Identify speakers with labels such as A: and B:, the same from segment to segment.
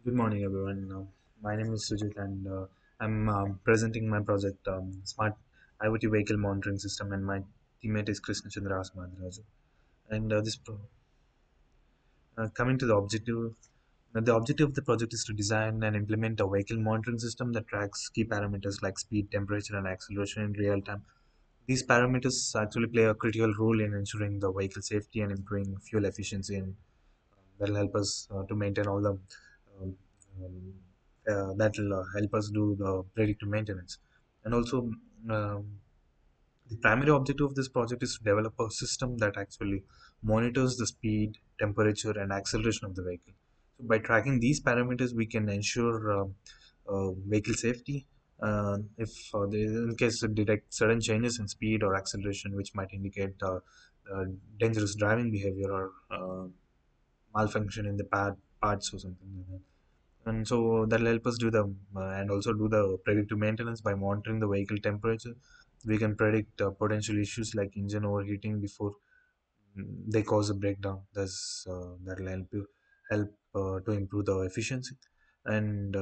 A: Good morning, everyone. My name is Sujit, and I'm presenting my project, Smart IoT Vehicle Monitoring System, and my teammate is Krishna Chandra Madhraju. And coming to the objective of the project is to design and implement a vehicle monitoring system that tracks key parameters like speed, temperature, and acceleration in real time. These parameters actually play a critical role in ensuring the vehicle safety and improving fuel efficiency, and that'll help us to maintain all the um, um, that'll help us do the predictive maintenance. And also, um, the primary objective of this project is to develop a system that actually monitors the speed, temperature, and acceleration of the vehicle. So by tracking these parameters, we can ensure vehicle safety. In case it detect sudden changes in speed or acceleration, which might indicate uh, dangerous driving behavior or malfunction in the parts or something like that. And so that'll help us do the and also do the predictive maintenance by monitoring the vehicle temperature. We can predict potential issues like engine overheating before they cause a breakdown. Thus, that'll help to improve the efficiency and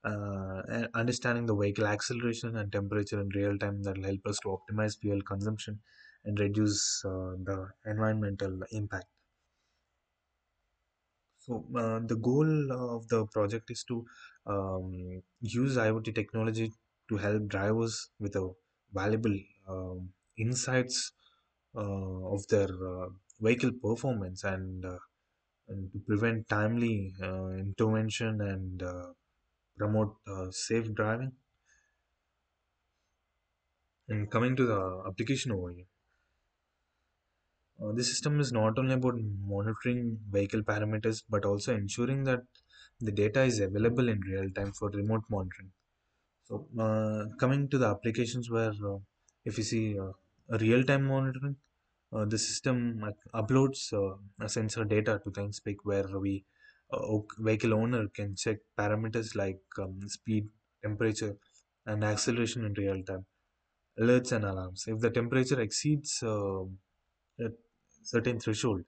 A: and understanding the vehicle acceleration and temperature in real time. That'll help us to optimize fuel consumption and reduce the environmental impact. So the goal of the project is to use IoT technology to help drivers with a valuable insights of their vehicle performance and to prevent timely intervention and promote safe driving. And coming to the application overview, the system is not only about monitoring vehicle parameters but also ensuring that the data is available in real time for remote monitoring. So, coming to the applications where, if you see a real-time monitoring, the system uploads a sensor data to ThinkSpeak where vehicle owner can check parameters like speed, temperature, and acceleration in real time, alerts and alarms. If the temperature exceeds a certain threshold,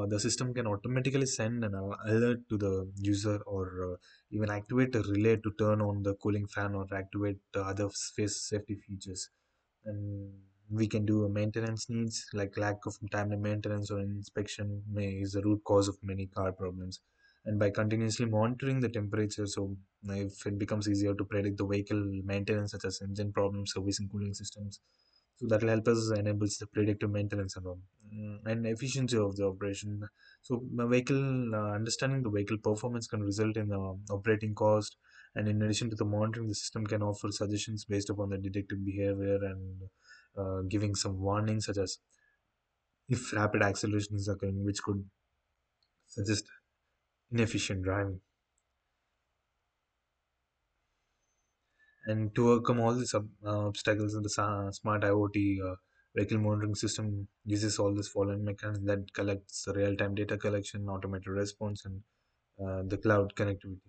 A: the system can automatically send an alert to the user or even activate a relay to turn on the cooling fan or activate other space safety features. And we can do a maintenance needs like lack of timely maintenance or inspection may is the root cause of many car problems. And by continuously monitoring the temperature, so if it becomes easier to predict the vehicle maintenance such as engine problems, servicing cooling systems, so that will help us enables the predictive maintenance and all. And efficiency of the operation. So the vehicle understanding the vehicle performance can result in operating cost, and in addition to the monitoring, the system can offer suggestions based upon the detected behavior and giving some warnings such as if rapid acceleration is occurring, which could suggest inefficient driving. And to overcome all these obstacles, the smart IoT vehicle monitoring system uses all this following mechanism that collects the real-time data collection, automated response, and the cloud connectivity.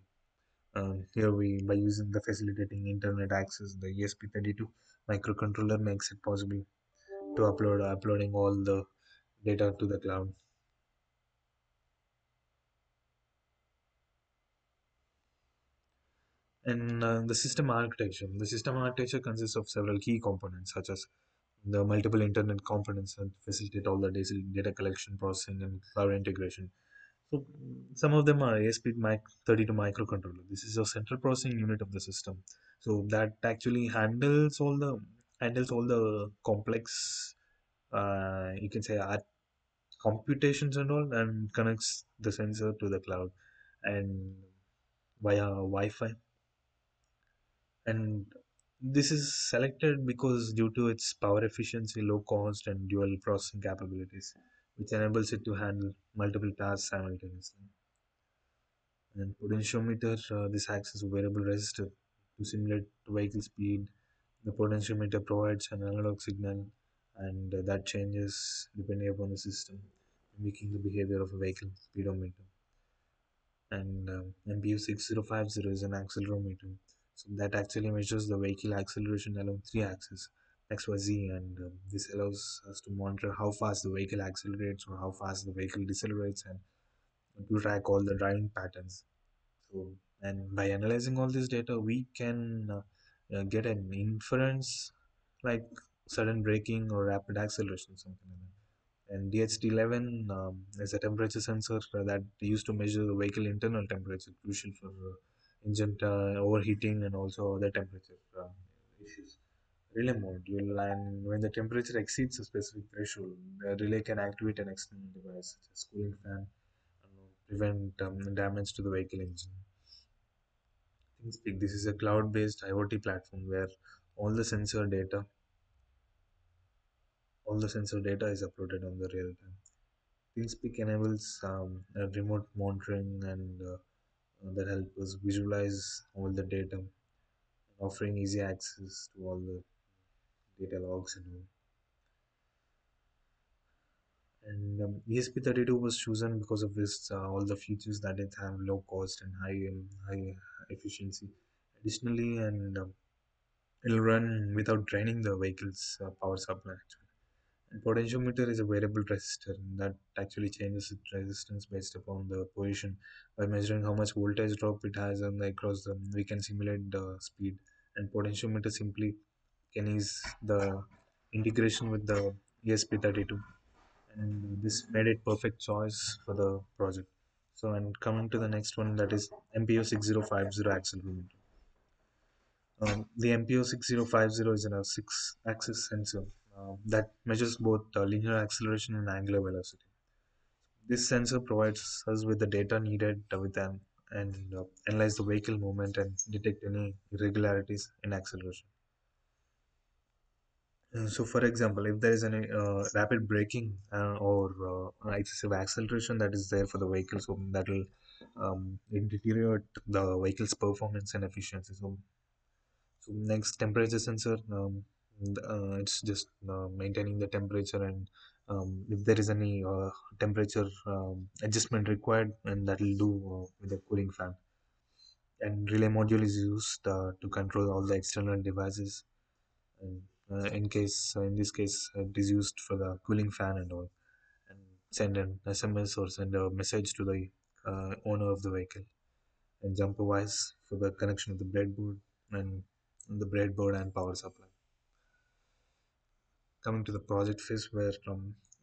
A: Here we, by using the facilitating internet access, the ESP32 microcontroller makes it possible to uploading all the data to the cloud. And the system architecture consists of several key components such as the multiple internet components that facilitate all the data collection, processing, and cloud integration. So some of them are ASP32 microcontroller. This is a central processing unit of the system. So that actually handles all the complex, you can say, art computations and all, and connects the sensor to the cloud and via Wi-Fi. And this is selected because due to its power efficiency, low cost, and dual processing capabilities, which enables it to handle multiple tasks simultaneously. And potentiometer, this acts as a variable resistor to simulate vehicle speed. The potentiometer provides an analog signal, and that changes depending upon the system, mimicking the behavior of a vehicle speedometer. And MPU 6050 is an accelerometer. So that actually measures the vehicle acceleration along three axes, X, Y, Z, and this allows us to monitor how fast the vehicle accelerates or how fast the vehicle decelerates, and to track all the driving patterns. So, and by analyzing all this data, we can get an inference like sudden braking or rapid acceleration, something like that. And DHT11 is a temperature sensor that used to measure the vehicle internal temperature, crucial for engine overheating and also other temperature issues. Relay module, and when the temperature exceeds a specific threshold, the relay can activate an external device such as cooling fan and prevent damage to the vehicle engine. ThinkSpeak, this is a cloud-based IoT platform where all the sensor data, all the sensor data is uploaded on the real time. ThinkSpeak enables remote monitoring and that help us visualize all the data, offering easy access to all the data logs and all. And ESP32 was chosen because of this all the features that it have low cost and high efficiency. Additionally, and it'll run without draining the vehicle's power supply. And potentiometer is a variable resistor that actually changes its resistance based upon the position. By measuring how much voltage drop it has and across the, we can simulate the speed. And potentiometer simply can ease the integration with the ESP32, and this made it perfect choice for the project. So, and coming to the next one, that is MPO6050 accelerometer. The MPO6050 is a six-axis sensor that measures both linear acceleration and angular velocity. This sensor provides us with the data needed with them and analyze the vehicle movement and detect any irregularities in acceleration. So, for example, if there is any rapid braking or excessive acceleration that is there for the vehicle, so that will it deteriorate the vehicle's performance and efficiency. So next, temperature sensor. It's just maintaining the temperature, and if there is any temperature adjustment required, and that will do with a cooling fan. And relay module is used to control all the external devices. And in this case, it is used for the cooling fan and all, and send an SMS or send a message to the owner of the vehicle. And jumper wires for the connection of the breadboard and power supply. Coming to the project phase, where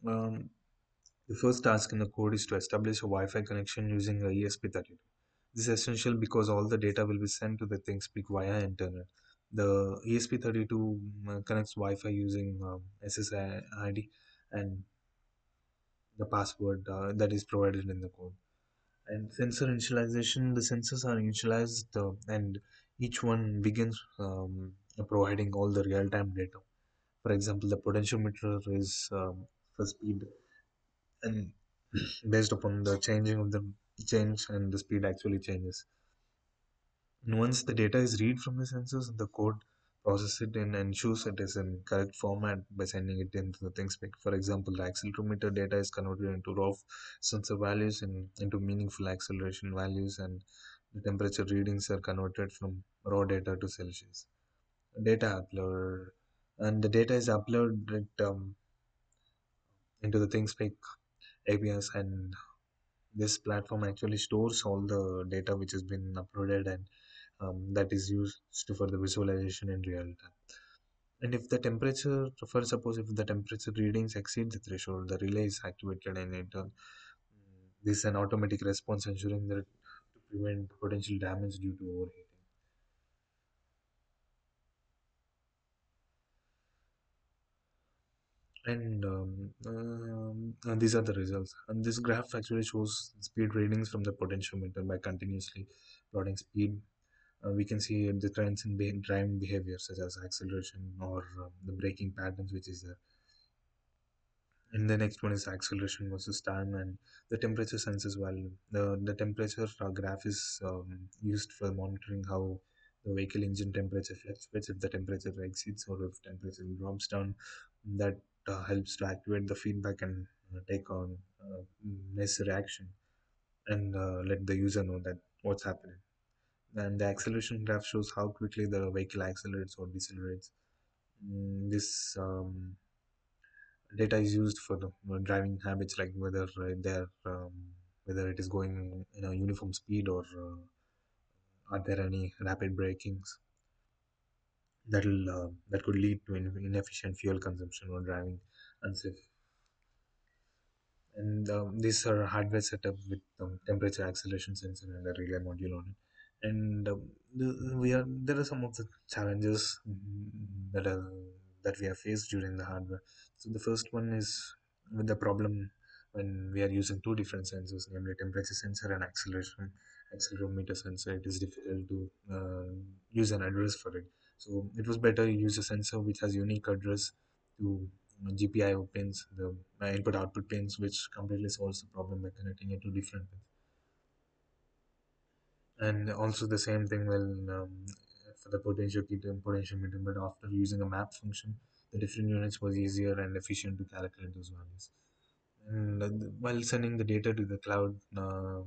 A: the first task in the code is to establish a Wi-Fi connection using a ESP32. This is essential because all the data will be sent to the ThinkSpeak via internet. The ESP32 connects Wi-Fi using SSID and the password that is provided in the code. And sensor initialization, the sensors are initialized and each one begins providing all the real-time data. For example, the potentiometer is for speed, and based upon the changing of the change and the speed actually changes. And once the data is read from the sensors, the code processes it and ensures it is in correct format by sending it into the things. For example, the accelerometer data is converted into raw sensor values and into meaningful acceleration values, and the temperature readings are converted from raw data to Celsius. Data upload, and the data is uploaded into the ThinkSpeak APIs, and this platform actually stores all the data which has been uploaded, and that is used for the visualization in real time. And if the temperature, for suppose if the temperature readings exceed the threshold, the relay is activated and this is an automatic response ensuring that to prevent potential damage due to overheating. And these are the results. And this graph actually shows speed readings from the potentiometer by continuously plotting speed. We can see the trends in driving behavior such as acceleration or the braking patterns, which is there. And the next one is acceleration versus time and the temperature senses value. The temperature graph is used for monitoring how the vehicle engine temperature fluctuates. If the temperature exceeds or if temperature drops down, that helps to activate the feedback and take on necessary action and let the user know that what's happening. And the acceleration graph shows how quickly the vehicle accelerates or decelerates. This data is used for the driving habits, like whether they're whether it is going in a uniform speed or are there any rapid brakings that could lead to inefficient fuel consumption or driving unsafe. And these are hardware setup with temperature acceleration sensor and a relay module on it. And there are some of the challenges that are that we have faced during the hardware. So the first one is with the problem when we are using two different sensors, namely temperature sensor and accelerometer sensor. It is difficult to use an address for it. So it was better to use a sensor which has unique address to GPIO pins, the input output pins, which completely solves the problem by connecting it to different pins. And also the same thing when for the potentiometer, but after using a map function, the different units was easier and efficient to calculate those values. And while sending the data to the cloud, the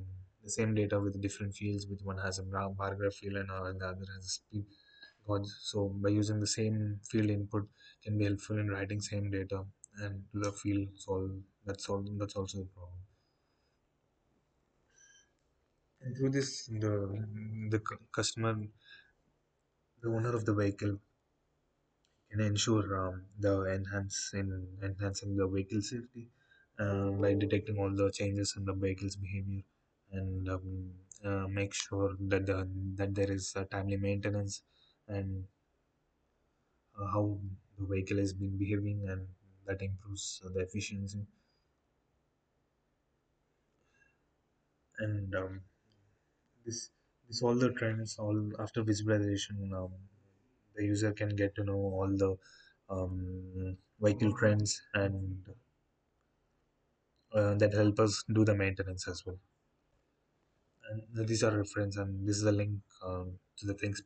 A: same data with different fields, which one has a bar graph field and the other has a speed gauge. So by using the same field input can be helpful in writing same data and to the field solve. That's also the problem. And through this, customer, the owner of the vehicle, can ensure enhancing the vehicle safety by detecting all the changes in the vehicle's behavior and make sure that there is timely maintenance and how the vehicle is being behaving, and that improves the efficiency. And this this all the trends all after visualization, the user can get to know all the vehicle trends, and that help us do the maintenance as well. And these are reference, and this is a link to the things